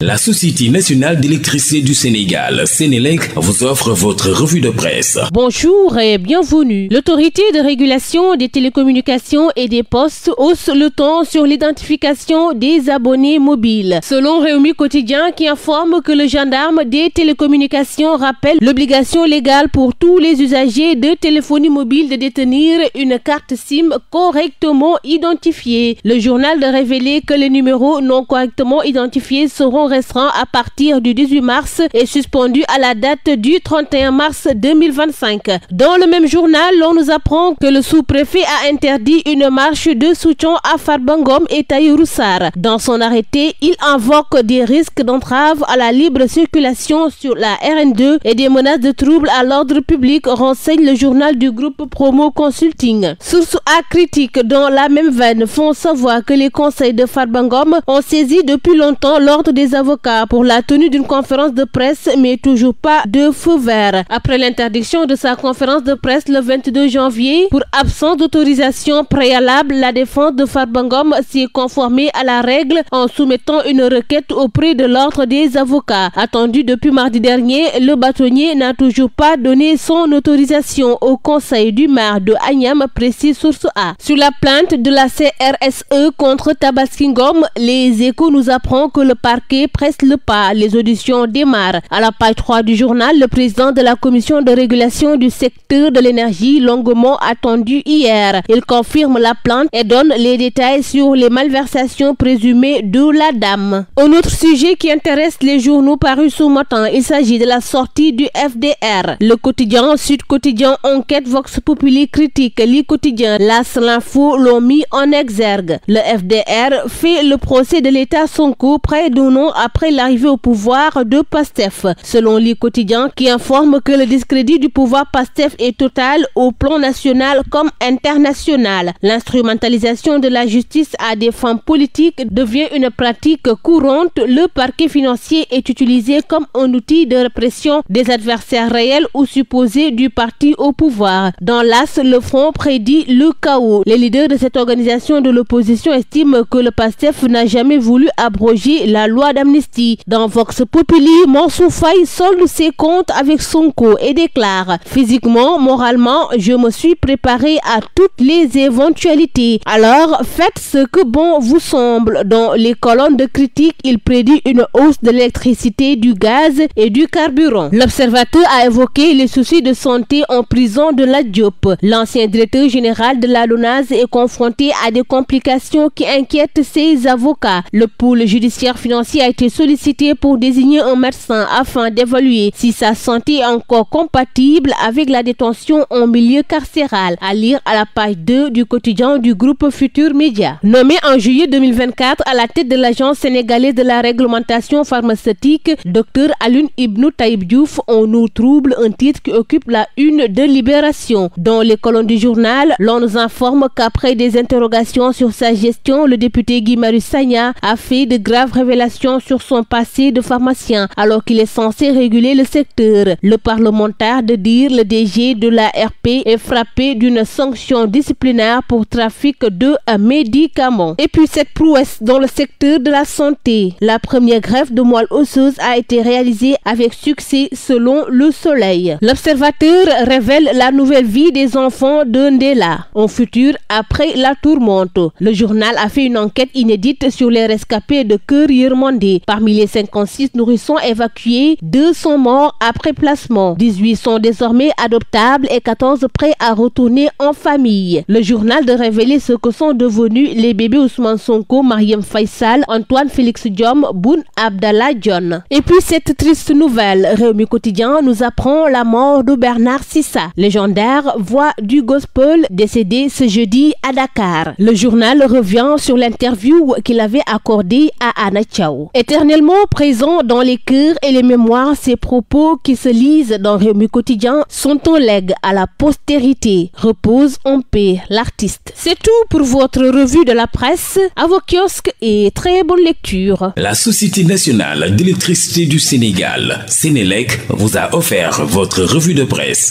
La Société nationale d'électricité du Sénégal, Sénélec, vous offre votre revue de presse. Bonjour et bienvenue. L'autorité de régulation des télécommunications et des postes hausse le ton sur l'identification des abonnés mobiles. Selon Réumi Quotidien qui informe que le gendarme des télécommunications rappelle l'obligation légale pour tous les usagers de téléphonie mobile de détenir une carte SIM correctement identifiée. Le journal de révéler que les numéros non correctement identifiés seront restreints à partir du 18 mars et suspendus à la date du 31 mars 2025. Dans le même journal, on nous apprend que le sous-préfet a interdit une marche de soutien à Farba Ngom et Tahirou Sarr. Dans son arrêté, il invoque des risques d'entrave à la libre circulation sur la RN2 et des menaces de troubles à l'ordre public, renseigne le journal du groupe Promo Consulting. Source A critique dans la même veine font savoir que les conseils de Farba Ngom ont saisi depuis longtemps l'ordre des avocats pour la tenue d'une conférence de presse, mais toujours pas de feu vert. Après l'interdiction de sa conférence de presse le 22 janvier pour absence d'autorisation préalable, la défense de Farba Ngom s'est conformée à la règle en soumettant une requête auprès de l'ordre des avocats. Attendu depuis mardi dernier, le bâtonnier n'a toujours pas donné son autorisation au conseil du maire de Agnam, précise Source A. Sur la plainte de la CRSE contre Tabaski Ngom, Les Échos nous apprend que le parquet presse le pas. Les auditions démarrent. À la page 3 du journal, le président de la commission de régulation du secteur de l'énergie, longuement attendu hier. Il confirme la plainte et donne les détails sur les malversations présumées de la dame. Un autre sujet qui intéresse les journaux parus ce matin, il s'agit de la sortie du FDR. Le quotidien Sud Quotidien, Enquête, Vox Populi critique, Li Quotidien, L'As, L'Info l'ont mis en exergue. Le FDR fait le procès de l'État Sonko près d'un an après l'arrivée au pouvoir de Pastef. Selon Li Quotidien qui informe que le discrédit du pouvoir Pastef est total au plan national comme international. L'instrumentalisation de la justice à des fins politiques devient une pratique courante. Le parquet financier est utilisé comme un outil de répression des adversaires réels ou supposés du parti au pouvoir. Dans l'As, le Front prédit le chaos. Les leaders de cette organisation de l'opposition estiment que le Pastef n'a jamais voulu abroger la loi d'amnistie. Dans Vox Populi, Mansour Faye solde ses comptes avec Sonko et déclare « Physiquement, moralement, je me suis préparé à toutes les éventualités. Alors, faites ce que bon vous semble. » Dans les colonnes de critique, il prédit une hausse de l'électricité, du gaz et du carburant. L'Observateur a évoqué les soucis de santé en prison de la Diop. L'ancien directeur général de la LONASE est confronté à des complications qui inquiètent ses avocats. Le pôle judiciaire financier a été sollicité pour désigner un médecin afin d'évaluer si sa santé est encore compatible avec la détention en milieu carcéral. À lire à la page 2 du quotidien du groupe Futur Média. Nommé en juillet 2024 à la tête de l'Agence sénégalaise de la réglementation pharmaceutique, Dr Alioune Ibnou Taïb Diouf, on nous trouble, un titre qui occupe la une de Libération. Dans les colonnes du journal, l'on nous informe qu'après des interrogations sur sa gestion, le député Guy Marius Sagna a fait de graves révélations sur son passé de pharmacien alors qu'il est censé réguler le secteur. Le parlementaire de dire le DG de la RP est frappé d'une sanction disciplinaire pour trafic de médicaments. Et puis cette prouesse dans le secteur de la santé. La première greffe de moelle osseuse a été réalisée avec succès selon Le Soleil. L'Observateur révèle la nouvelle vie des enfants de Ndella, un futur après la tourmente. Le journal a fait une enquête inédite sur les rescapés de Keur Yërmandé. Parmi les 56 nourrissons évacués, 2 sont morts après placement. 18 sont désormais adoptables et 14 prêts à retourner en famille. Le journal de révéler ce que sont devenus les bébés Ousmane Sonko, Marième Faye Sall, Antoine Félix Diome, Boun Abdallah Dionne. Et puis cette triste nouvelle, Réumi Quotidien nous apprend la mort de Bernard Sissa, légendaire voix du gospel, décédé ce jeudi à Dakar. Le journal revient sur l'interview qu'il avait accordée à Anna Thiaw. Éternellement présent dans les cœurs et les mémoires, ces propos qui se lisent dans Réumi Quotidien sont un legs à la postérité. Repose en paix l'artiste. C'est tout pour votre revue de la presse. À vos kiosques et très bonne lecture. La Société nationale d'électricité du Sénégal, Sénélec, vous a offert votre revue de presse.